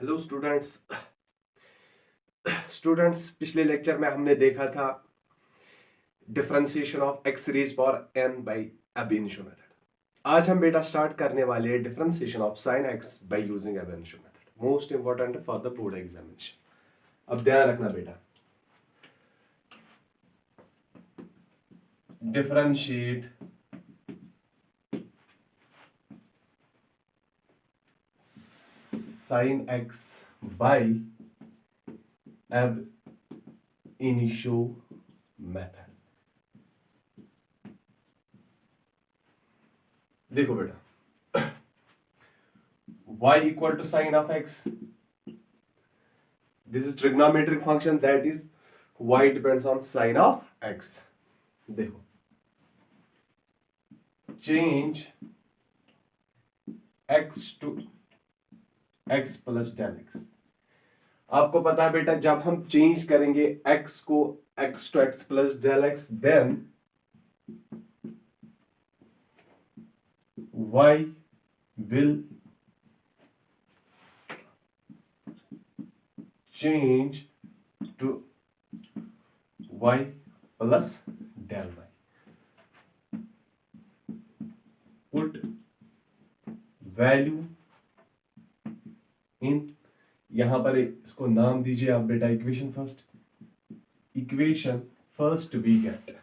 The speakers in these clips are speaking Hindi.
हेलो स्टूडेंट्स पिछले लेक्चर में हमने देखा था differentiation of x raise power n by ab initio method. आज हम बेटा स्टार्ट करने वाले हैं differentiation of sine x by using ab initio method, most important for the board examination. अब ध्यान रखना बेटा, differentiate sine x by ab initio method. देखो बेटा, y equal to sine of x, this is trigonometric function, that is y depends on sine of x। देखो, change x to x plus del x। आपको पता है बेटा, जब हम चेंज करेंगे x को x to x plus del x, then y will change to y plus del y। Put value in, यहां पर इसको नाम दीजिए आप बेटा इक्वेशन फर्स्ट वी गेट।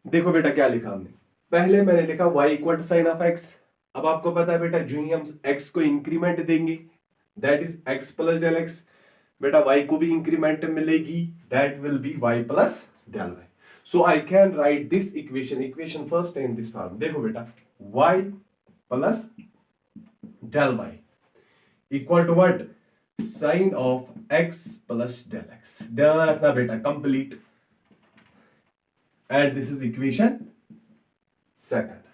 देखो बेटा क्या लिखा हमने, पहले मैंने लिखा y equal to sine of x। अब आपको पता है बेटा, जो ही हम x को इंक्रीमेंट देंगे that is x plus del x, बेटा y को भी इंक्रीमेंट मिलेगी, that will be y plus del y। So I can write this equation first in this form. देखो बेटा, y plus del y equal to what, sine of x plus del x। ध्यान रखना बेटा, complete, and this is equation second।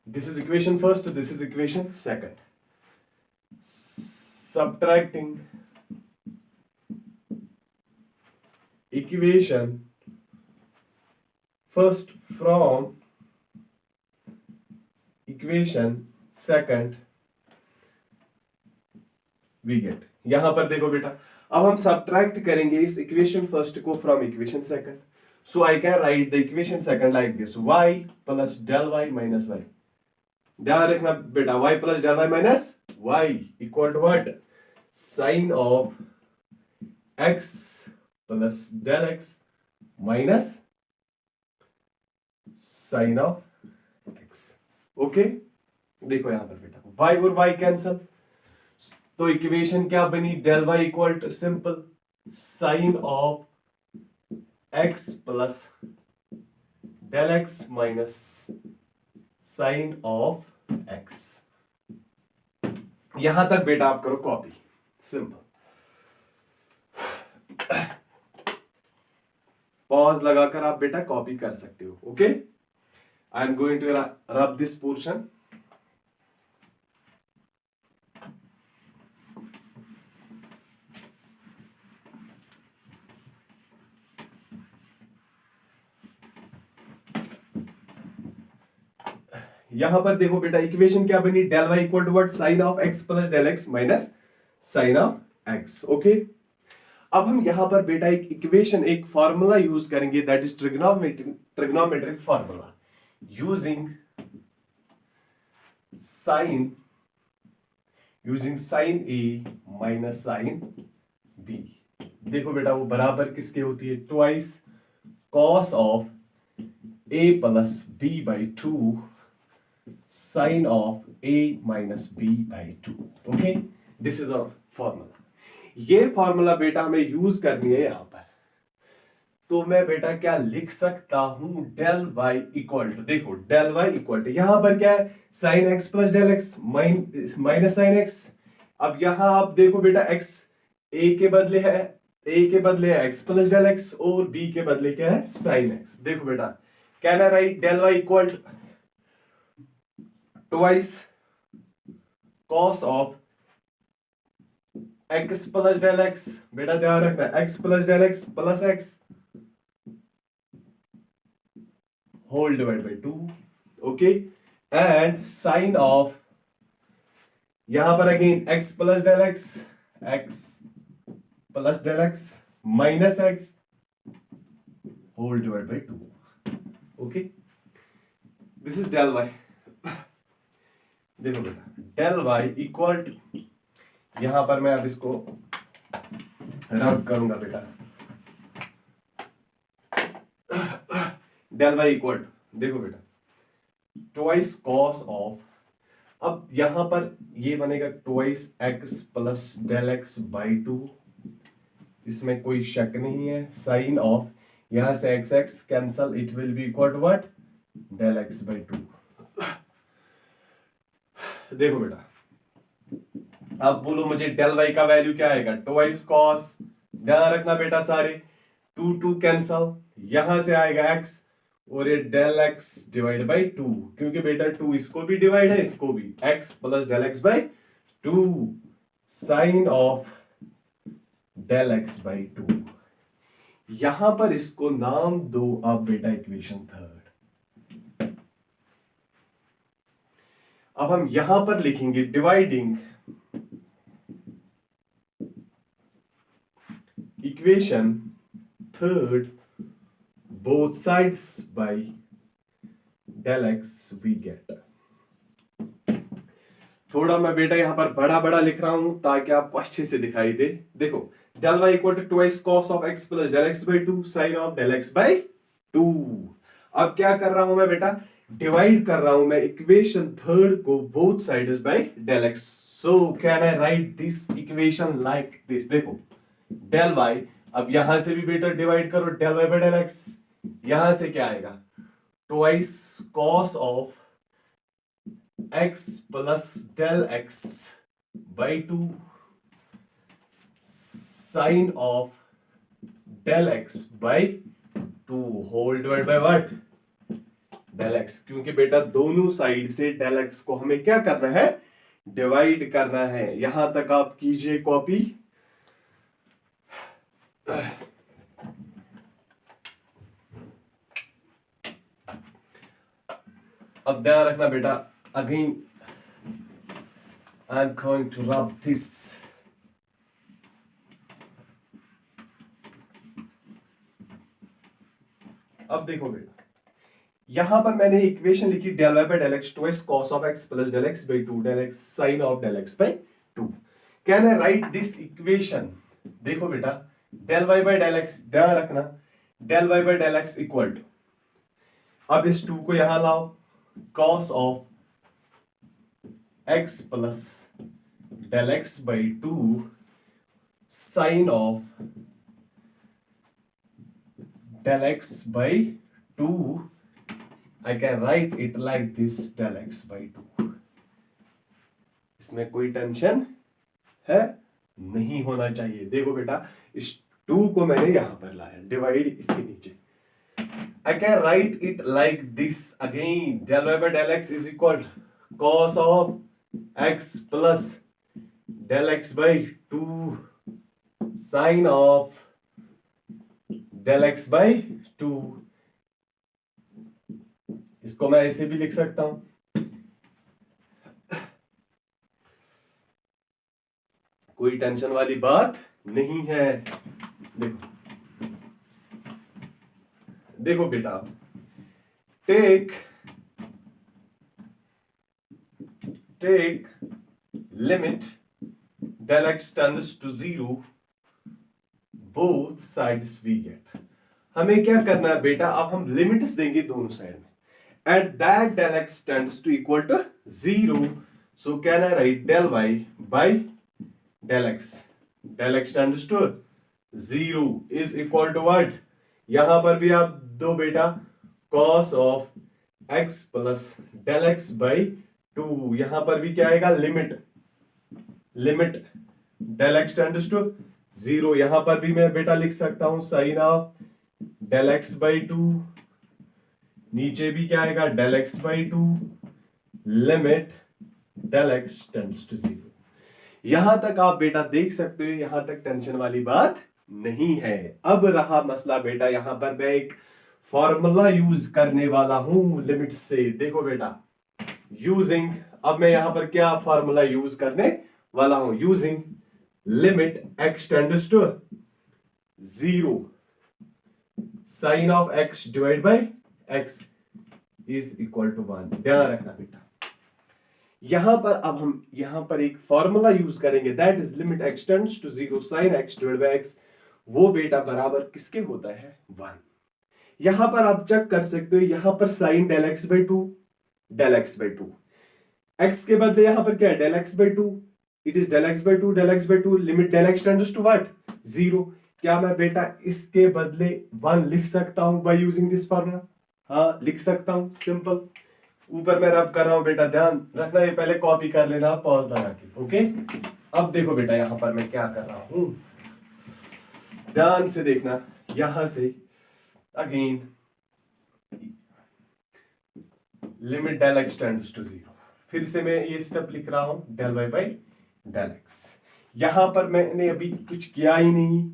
this is equation first, this is equation second। Subtracting equation first from equation second we get। यहां पर देखो बेटा, अब हम सब्ट्रैक्ट करेंगे इस इक्वेशन फर्स्ट को from equation second. So I can write the equation second like this, y plus del y minus y। ध्यान रखना बेटा, y plus del y minus y equal to what, sine of x plus del x minus sine of x। Okay, देखो यहां पर बेटा y और y कैंसल, तो इक्वेशन क्या बनी, del Y equal to simple sine of x plus del x minus sine of X. यहां तक बेटा आप करो कॉपी, सिंपल। पॉज लगाकर आप बेटा कॉपी कर सकते हो। Okay, I am going to rub this portion. यहां पर देखो बेटा, इक्वेशन क्या बनी, del Y equal to what, sine of x plus del x minus sine of x. Okay, अब हम यहां पर बेटा एक इक्वेशन, एक फॉर्मूला यूज करेंगे, that is trigonometric formula using sine A minus sine B. देखो बेटा, वो बराबर किसके होती है, twice cos of A plus B by 2 sine of a minus B by 2। Okay, this is our formula. ये फॉर्मूला बेटा हमें यूज करनी है यहां पर। तो मैं बेटा क्या लिख सकता हूं, डेल वाई इक्वल टू, देखो डेल वाई इक्वल टू, यहां पर क्या है, sine x plus del x minus sine x. अब यहां आप देखो बेटा, x a के बदले है x प्लस डेल एक्स, और b के बदले क्या है, साइन एक्स। देखो बेटा, can I write del Y equal to twice cos of x plus del x. बेटा ध्यान रखना, x plus del x plus x whole divide by 2, okay, and sine of यहां पर again x plus del x plus del x minus x whole divide by 2, okay, this is del y। देखो बेटा डेल y इक्वल टू, यहां पर मैं अब इसको रब करूंगा बेटा, डेल y इक्वल टू, देखो बेटा ट्वाइस कॉस ऑफ, अब यहां पर ये बनेगा twice x plus del x by 2, इसमें कोई शक नहीं है, साइन ऑफ यहां से x x cancel, it will be equal to what, del x by 2। देखो बेटा अब बोलो मुझे डेल वाई का वैल्यू क्या आएगा, ट्वाइस कॉस, ध्यान रखना बेटा सारे, 2 कैंसल, यहां से आएगा x और ये डेल x डिवाइड बाई 2, क्योंकि बेटा 2 इसको भी डिवाइड है इसको भी, x plus del x by 2 sine of del x by 2। यहां पर इसको नाम दो अब बेटा इक्वेशन थर्ड। अब हम यहां पर लिखेंगे dividing equation third both sides by del x we get. थोड़ा मैं बेटा यहां पर बड़ा बड़ा लिख रहा हूं ताकि आपको अच्छे से दिखाई दे। देखो del Y equal to twice cos of x plus del x by 2 sine of del x by 2। अब क्या कर रहा हूं मैं बेटा, डिवाइड कर रहा हूं मैं इक्वेशन थर्ड को both sides by del x. So can I write this equation like this. देखो डेल वाई, अब यहां से भी बेटा डिवाइड करो, del y by del x, यहां से क्या आएगा, twice cos of x plus del x by 2 sine of del x by 2 whole divide by what, del x, क्योंकि बेटा दोनों साइड से डेल एक्स को हमें क्या करना है, डिवाइड करना है। यहां तक आप कीजिए कॉपी। अब ध्यान रखना बेटा, again I am going to rub this. अब देखो बेटा यहां पर मैंने इक्वेशन लिखी del y by del x twice cos of x plus del x by 2 del x sine of del x by 2। Can I write this equation. देखो बेटा del y by del x, ध्यान रखना del y by del x equal to, अब इस 2 को यहां लाओ, cos of x plus del x by 2 sine of del x by 2, I can write it like this del x by 2। इसमें कोई टेंशन है नहीं होना चाहिए। देखो बेटा इस 2 को मैंने यहां पर लाया, डिवाइड इसके नीचे, I can write it like this again, del y by del x is equal cos of x plus del x by 2 sin of del x by 2। इसको मैं ऐसे भी लिख सकता हूं, कोई टेंशन वाली बात नहीं है। देखो देखो बेटा take limit del x tends to 0 both sides we get. हमें क्या करना है बेटा, अब हम लिमिट्स देंगे दोनों साइड में। At that del x tends to equal to 0, so can I write del y by del x tends to 0 is equal to what, यहां पर भी आप दो बेटा cos of x plus del x by 2, यहां पर भी क्या आएगा, limit del x tends to 0, यहां पर भी मैं बेटा लिख सकता हूं sine of del x by 2, नीचे भी क्या आएगा del x by 2 limit del x tends to 0। यहां तक आप बेटा देख सकते हो, यहां तक टेंशन वाली बात नहीं है। अब रहा मसला बेटा, यहां पर मैं एक फॉर्मूला यूज करने वाला हूं लिमिट से। देखो बेटा, यूजिंग, अब मैं यहां पर क्या फॉर्मूला यूज करने वाला हूं, using limit x tends to 0 sine of x divide by x is equal to 1। ध्यान रखना बेटा, यहां पर अब हम यहां पर एक फॉर्मूला यूज करेंगे, that is limit x tends to 0 sine x divide by x। वो बेटा बराबर किसके होता है, 1। यहां पर आप चेक कर सकते हो, यहां पर sine del x by two, del x by two, x के बदले यहां पर क्या है, del x by two, it is del x by two, del x by two, limit del x tends to what, 0। क्या मैं बेटा इसके बदले 1 लिख सकता हूं बाय यूजिंग दिस फॉर्मूला? हाँ लिख सकता हूं, सिंपल। ऊपर मैं रब कर रहा हूं बेटा, ध्यान रखना, ये पहले कॉपी कर लेना पॉज लगा के, ओके। अब देखो बेटा यहां पर मैं क्या कर रहा हूं, ध्यान से देखना, यहां से again limit del x tends to 0, फिर से मैं ये स्टेप लिख रहा हूं, del y by del x. यहां पर मैंने अभी कुछ किया ही नहीं,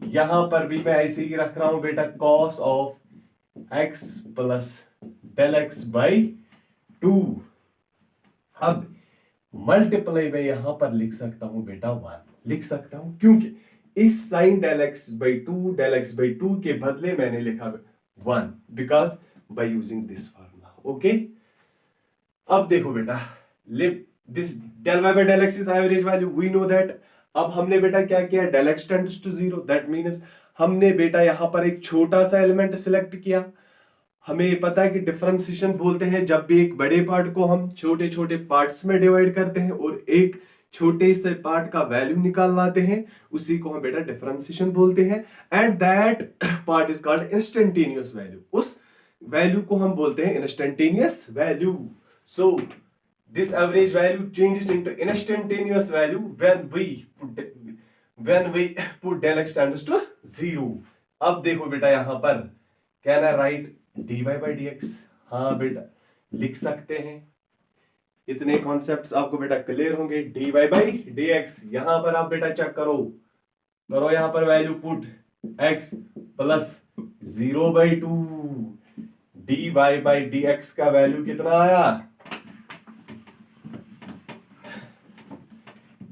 यहां पर भी मैं ऐसे ही रख रहा हूं बेटा, cos of x plus del x by 2। अब मल्टीप्लाई में यहां पर लिख सकता हूं बेटा 1 लिख सकता हूं, क्योंकि इस sine del x by 2 del x by 2 के बदले मैंने लिखा 1 because by using this formula, okay. अब देखो बेटा, this del y by del x is average value, we know that. अब हमने बेटा क्या किया, del x tends to 0, that means हमने बेटा यहां पर एक छोटा सा एलिमेंट सिलेक्ट किया। हमें पता है कि डिफरेंशिएशन बोलते हैं जब भी एक बड़े पार्ट को हम छोटे छोटे पार्ट्स में डिवाइड करते हैं और एक छोटे से पार्ट का वैल्यू निकाल लाते हैं, उसी को हम बेटा डिफरेंशिएशन बोलते हैं। And that part is called instantaneous value, उस वैल्यू को हम बोलते हैं instantaneous value. So this average value changes into instantaneous value when we put del x tends to 0। अब देखो बेटा यहां पर can I write dy by dx, हाँ बेटा लिख सकते हैं। इतने कॉन्सेप्ट्स आपको बेटा क्लियर होंगे, dy by dx। यहां पर आप बेटा चेक करो यहां पर value put x plus 0/2, dy by dx का वैल्यू कितना आया,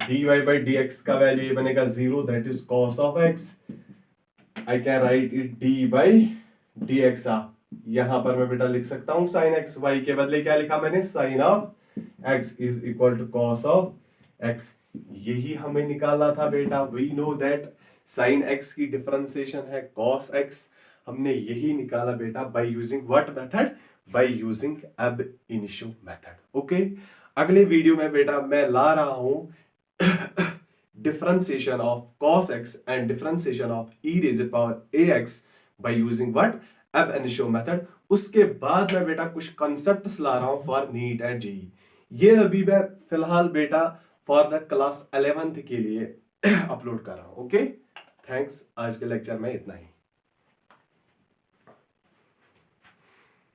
dy by dx का वैल्यू ये बनेगा 0, that is cos of x। I can right it d by dx। यहां पर मैं बेटा लिख सकता हूं साइन एक्स, वाई के बदले क्या लिखा मैंने, sine of x is equal to cos of x. यही हमें निकालना था बेटा, we know that sine x की डिफरेंशिएशन है कॉस एक्स। हमने यही निकाला बेटा by using what method, by using ab initio method, okay. अगले वीडियो में बेटा मैं ला रहा हूं differentiation of cos x and differentiation of e raised power ax by using what, ab initio method. उसके बाद मैं बेटा कुछ कॉन्सेप्ट्स ला रहा हूं फॉर नीट एंड जेई। ये अभी मैं फिलहाल बेटा फॉर द क्लास 11th के लिए अपलोड कर रहा हूं, ओके। थैंक्स, आज के लेक्चर में इतना ही।